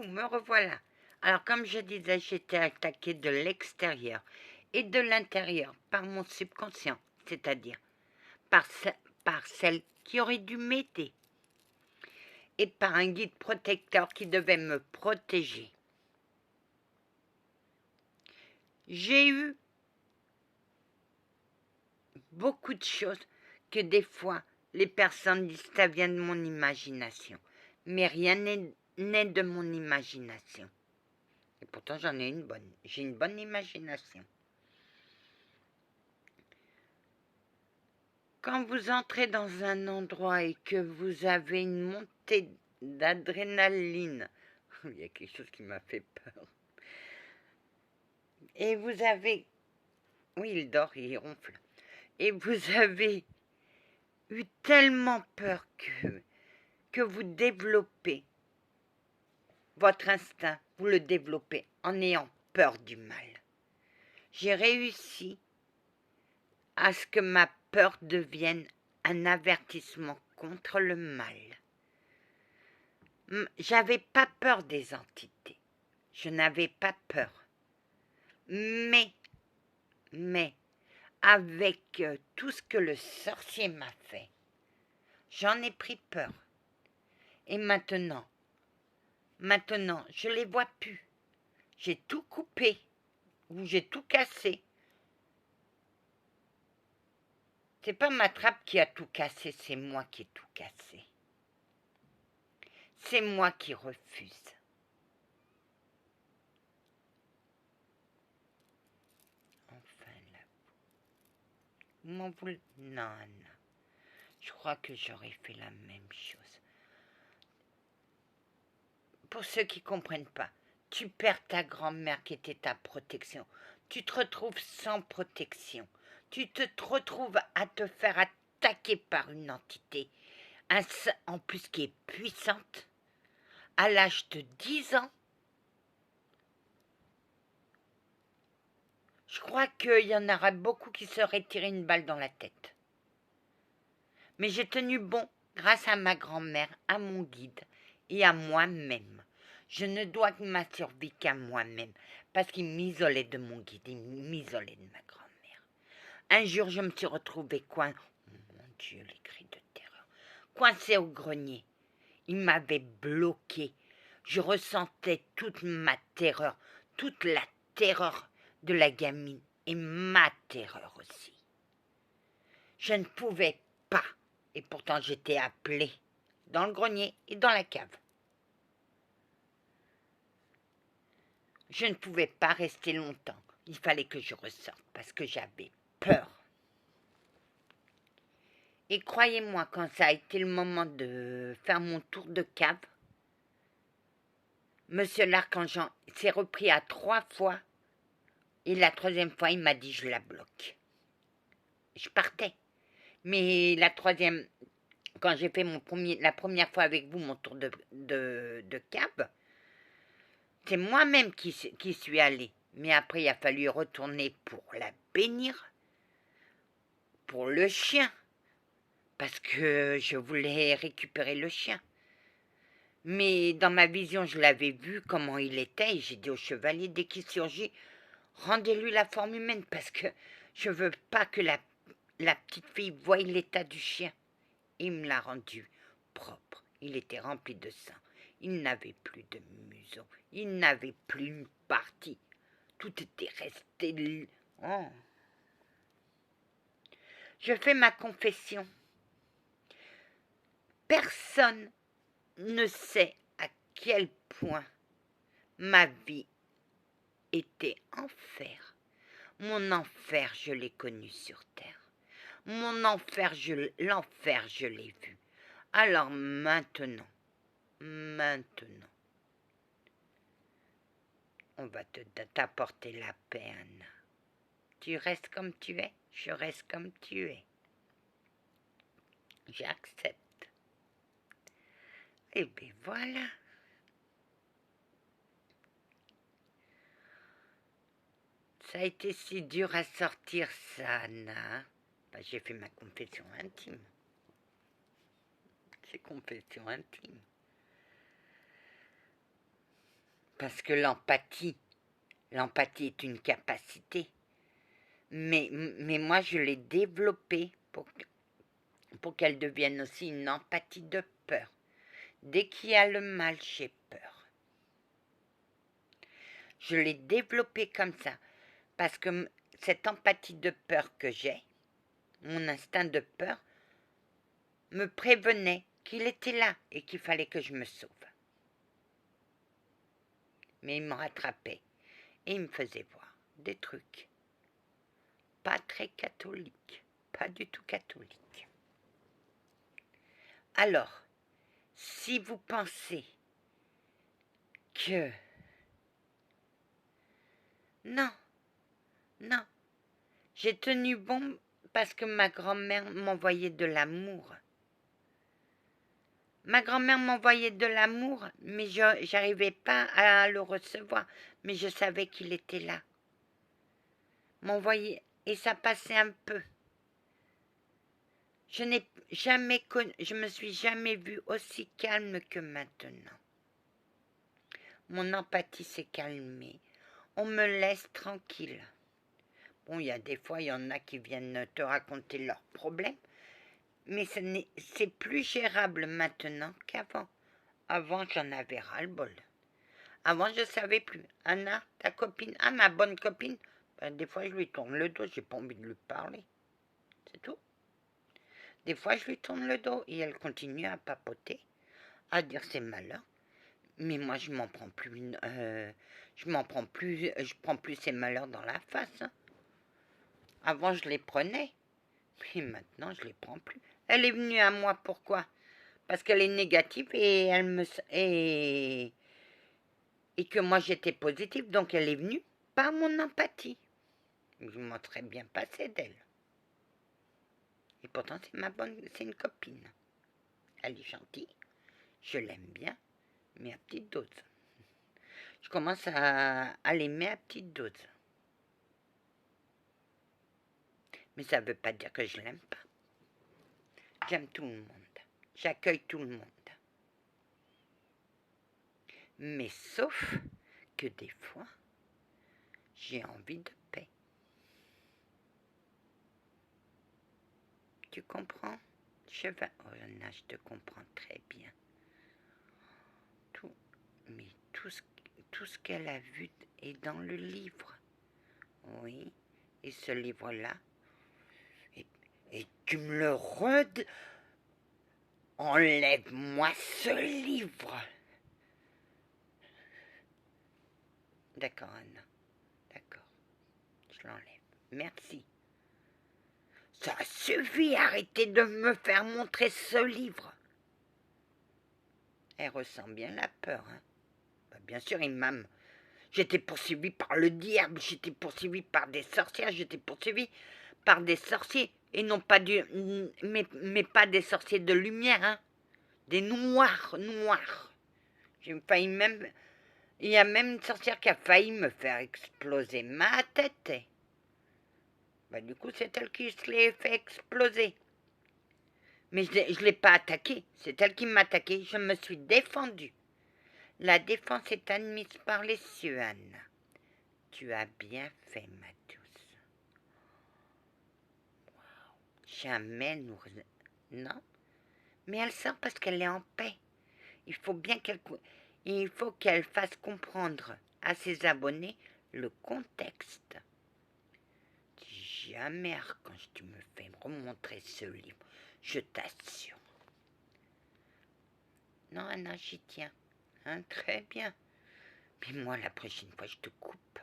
Coucou, me revoilà. Alors, comme je disais, j'étais attaquée de l'extérieur et de l'intérieur par mon subconscient, c'est-à-dire par, par celle qui aurait dû m'aider et par un guide protecteur qui devait me protéger. J'ai eu beaucoup de choses que des fois les personnes disent ça vient de mon imagination, mais rien n'est de mon imagination. Et pourtant j'ai une bonne imagination. Quand vous entrez dans un endroit et que vous avez une montée d'adrénaline, il y a quelque chose qui m'a fait peur. Et vous avez... Oui, il dort, il ronfle. Et vous avez eu tellement peur que vous développez votre instinct, vous le développez en ayant peur du mal. J'ai réussi à ce que ma peur devienne un avertissement contre le mal. J'avais pas peur des entités. Je n'avais pas peur. Mais, avec tout ce que le sorcier m'a fait, j'en ai pris peur. Et maintenant, je les vois plus. J'ai tout coupé, ou j'ai tout cassé. C'est pas ma trappe qui a tout cassé, c'est moi qui ai tout cassé. C'est moi qui refuse. Enfin là. Vous m'en voulez? Non. Je crois que j'aurais fait la même chose. Pour ceux qui ne comprennent pas, tu perds ta grand-mère qui était ta protection. Tu te retrouves sans protection. Tu te retrouves à te faire attaquer par une entité, en plus qui est puissante, à l'âge de 10 ans. Je crois qu'il y en aura beaucoup qui seraient tiré une balle dans la tête. Mais j'ai tenu bon grâce à ma grand-mère, à mon guide et à moi-même. Je ne dois ma survie qu'à moi-même, parce qu'il m'isolait de mon guide, il m'isolait de ma grand-mère. Un jour, je me suis retrouvée oh mon Dieu, les cris de terreur, coincée au grenier. Il m'avait bloquée. Je ressentais toute ma terreur, toute la terreur de la gamine et ma terreur aussi. Je ne pouvais pas, et pourtant j'étais appelée dans le grenier et dans la cave. Je ne pouvais pas rester longtemps. Il fallait que je ressorte parce que j'avais peur. Et croyez-moi, quand ça a été le moment de faire mon tour de cave, Monsieur l'Archange s'est repris à 3 fois et la 3e fois, il m'a dit « je la bloque ». Je partais. Mais la 3e, quand j'ai fait la première fois avec vous mon tour de cave, c'est moi-même qui suis allée. Mais après, il a fallu retourner pour la bénir, pour le chien, parce que je voulais récupérer le chien. Mais dans ma vision, je l'avais vu comment il était, et j'ai dit au chevalier, dès qu'il surgit, rendez-lui la forme humaine, parce que je ne veux pas que la petite fille voie l'état du chien. Il me l'a rendu propre, il était rempli de sang, il n'avait plus de museau, il n'avait plus une partie, tout était resté... Oh. Je fais ma confession. Personne ne sait à quel point ma vie était enfer. Mon enfer, je l'ai connu sur terre. Mon enfer, l'enfer, je l'ai vu. Alors maintenant, on va t'apporter la paix, Anna. Tu restes comme tu es, je reste comme tu es. J'accepte. Et bien voilà. Ça a été si dur à sortir ça, Anna. Ben, j'ai fait ma confession intime. C'est confession intime. Parce que l'empathie est une capacité. Mais moi, je l'ai développée pour qu'elle devienne aussi une empathie de peur. Dès qu'il y a le mal, j'ai peur. Je l'ai développée comme ça. Parce que cette empathie de peur que j'ai, mon instinct de peur, me prévenait qu'il était là et qu'il fallait que je me sauve. Mais il me rattrapait et il me faisait voir des trucs pas très catholiques, pas du tout catholiques. Alors, si vous pensez que... Non, j'ai tenu bon parce que ma grand-mère m'envoyait de l'amour. Ma grand-mère m'envoyait de l'amour, mais je n'arrivais pas à le recevoir. Mais je savais qu'il était là. M'envoyait, et ça passait un peu. Je me suis jamais vue aussi calme que maintenant. Mon empathie s'est calmée. On me laisse tranquille. Bon, il y a des fois, il y en a qui viennent te raconter leurs problèmes. Mais c'est plus gérable maintenant qu'avant. Avant, j'en avais ras-le-bol. Avant, je ne savais plus. Anna, ta copine, ma bonne copine, ben, des fois, je lui tourne le dos, j'ai pas envie de lui parler. C'est tout. Des fois, je lui tourne le dos et elle continue à papoter, à dire ses malheurs. Mais moi, je m'en prends plus. Je prends plus ses malheurs dans la face. Hein. Avant, je les prenais. Mais maintenant, je les prends plus. Elle est venue à moi, pourquoi? Parce qu'elle est négative et et que moi j'étais positive, donc elle est venue par mon empathie. Je m'en serais bien passé d'elle. Et pourtant c'est une copine. Elle est gentille, je l'aime bien, mais à petite dose. Je commence à l'aimer à petite dose. Mais ça ne veut pas dire que je l'aime pas. J'aime tout le monde. J'accueille tout le monde. Mais sauf que des fois, j'ai envie de paix. Tu comprends? Oh là, je te comprends très bien. Mais tout ce qu'elle a vu est dans le livre. Oui, et ce livre-là, et tu me le redes, enlève-moi ce livre. D'accord, Anna, d'accord, je l'enlève. Merci. Ça suffit, arrêtez de me faire montrer ce livre. Elle ressent bien la peur, hein. Bah, bien sûr, j'étais poursuivie par le diable, j'étais poursuivie par des sorcières, j'étais poursuivie par des sorciers, et non pas mais pas des sorciers de lumière, hein. Des noirs. J'ai failli même... Il y a même une sorcière qui a failli me faire exploser ma tête. Bah, du coup, c'est elle qui se l'est fait exploser. Mais je ne l'ai pas attaquée, c'est elle qui m'a attaquée, je me suis défendue. La défense est admise par les cieux, Anna. Tu as bien fait, ma douce. Wow. Jamais nous... Non. Mais elle sort parce qu'elle est en paix. Il faut qu'elle fasse comprendre à ses abonnés le contexte. Jamais, quand tu me fais remontrer ce livre, je t'assure. Non, Anna, j'y tiens. Hein, très bien. Mais moi, la prochaine fois, je te coupe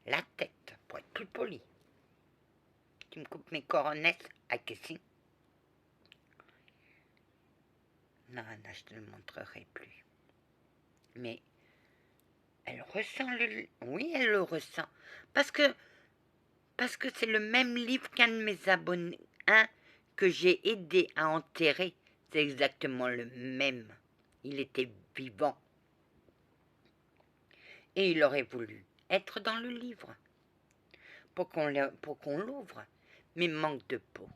la tête pour être plus poli. Tu me coupes mes coronets à Kessin. Non, Anna, je te le montrerai plus. Mais elle ressent Oui, elle le ressent. Parce que c'est le même livre qu'un de mes abonnés, que j'ai aidé à enterrer. C'est exactement le même. Il était vivant. Et il aurait voulu être dans le livre pour qu'on l'ouvre. Mais manque de peau.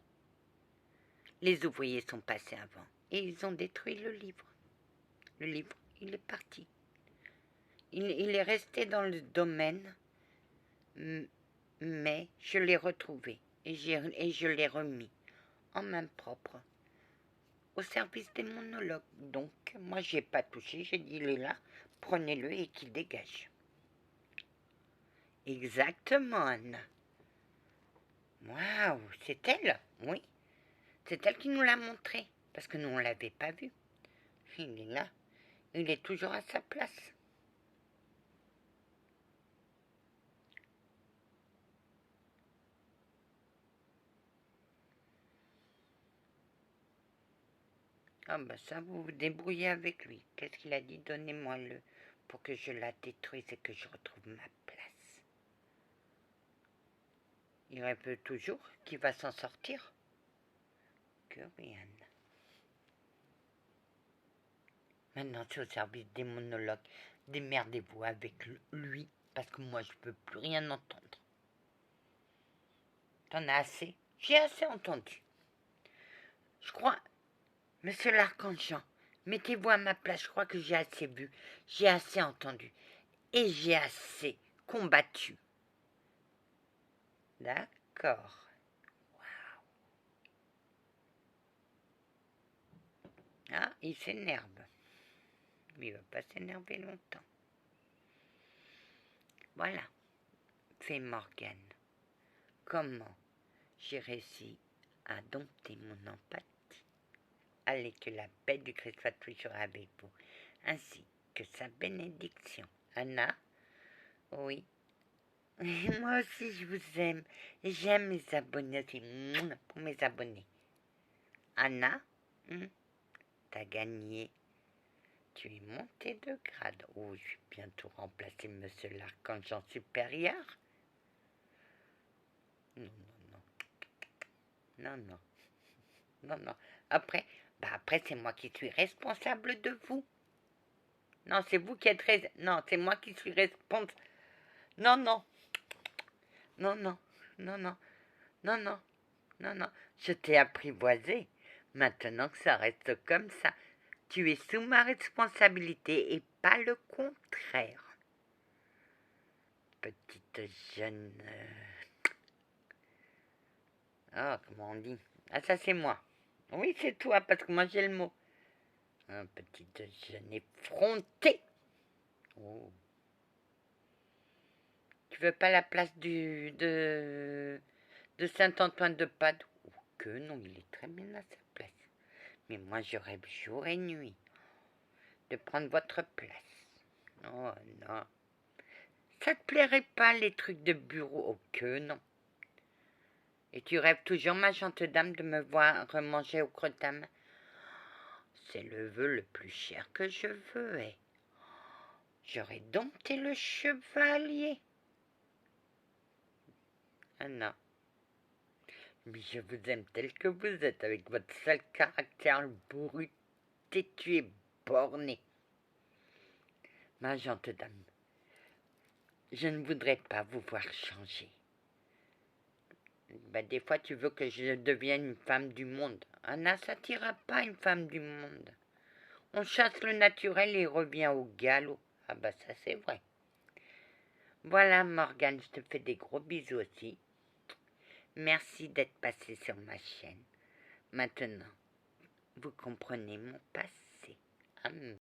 Les ouvriers sont passés avant et ils ont détruit le livre. Le livre, il est parti. il est resté dans le domaine, mais je l'ai retrouvé et je l'ai remis en main propre au service des monologues. Donc, moi, j'ai pas touché, j'ai dit, il est là, prenez-le et qu'il dégage. Exactement, Anna. Waouh, c'est elle, oui. C'est elle qui nous l'a montré, parce que nous, on l'avait pas vu. Il est là, il est toujours à sa place. Ah bah ça, vous vous débrouillez avec lui. Qu'est-ce qu'il a dit? Donnez-moi le pour que je la détruise et que je retrouve ma place. Il rêve toujours qu'il va s'en sortir. Que rien. Maintenant, c'est au service des monologues. Démerdez-vous avec lui, parce que moi, je ne veux plus rien entendre. T'en as assez? J'ai assez entendu. Je crois, monsieur l'archange Jean, mettez-vous à ma place, je crois que j'ai assez vu, j'ai assez entendu, et j'ai assez combattu. D'accord. Ah, il s'énerve. Mais il ne va pas s'énerver longtemps. Voilà, fait Morgane. Comment j'ai réussi à dompter mon empathie. Allez, que la paix du Christ soit toujours avec vous, ainsi que sa bénédiction. Anna? Oui. Moi aussi, je vous aime. Et j'aime mes abonnés aussi. Pour mes abonnés. Anna? T'as gagné. Tu es montée de grade. Oh, je vais bientôt remplacer monsieur l'archange supérieur. Non, non, non. Non, non. Non, non. Après, après c'est moi qui suis responsable de vous. Non, c'est vous qui êtes Non, c'est moi qui suis responsable. Non, non. Non, non. Non, non. Non, non. Non, non. Je t'ai apprivoisé. Maintenant que ça reste comme ça, tu es sous ma responsabilité et pas le contraire. Petite jeune... Oh, comment on dit? Ah, ça c'est moi. Oui, c'est toi, parce que moi j'ai le mot. Petite jeune effrontée. Oh. Tu veux pas la place de Saint-Antoine de Padoue? Oh, que non, il est très bien à sa place. Mais moi je rêve jour et nuit de prendre votre place. Oh non. Ça te plairait pas les trucs de bureau? Oh que non. Et tu rêves toujours, ma gentille dame, de me voir manger au creux de ta main? C'est le vœu le plus cher que je veux, eh. J'aurais dompté le chevalier. Ah non. Mais je vous aime tel que vous êtes, avec votre sale caractère bourru, têtu et borné. Ma gentille dame, je ne voudrais pas vous voir changer. Des fois, tu veux que je devienne une femme du monde. Anna, ça t'ira pas, une femme du monde. On chasse le naturel et revient au galop. Ah bah ça, c'est vrai. Voilà, Morgane, je te fais des gros bisous aussi. Merci d'être passé sur ma chaîne. Maintenant, vous comprenez mon passé. Amen.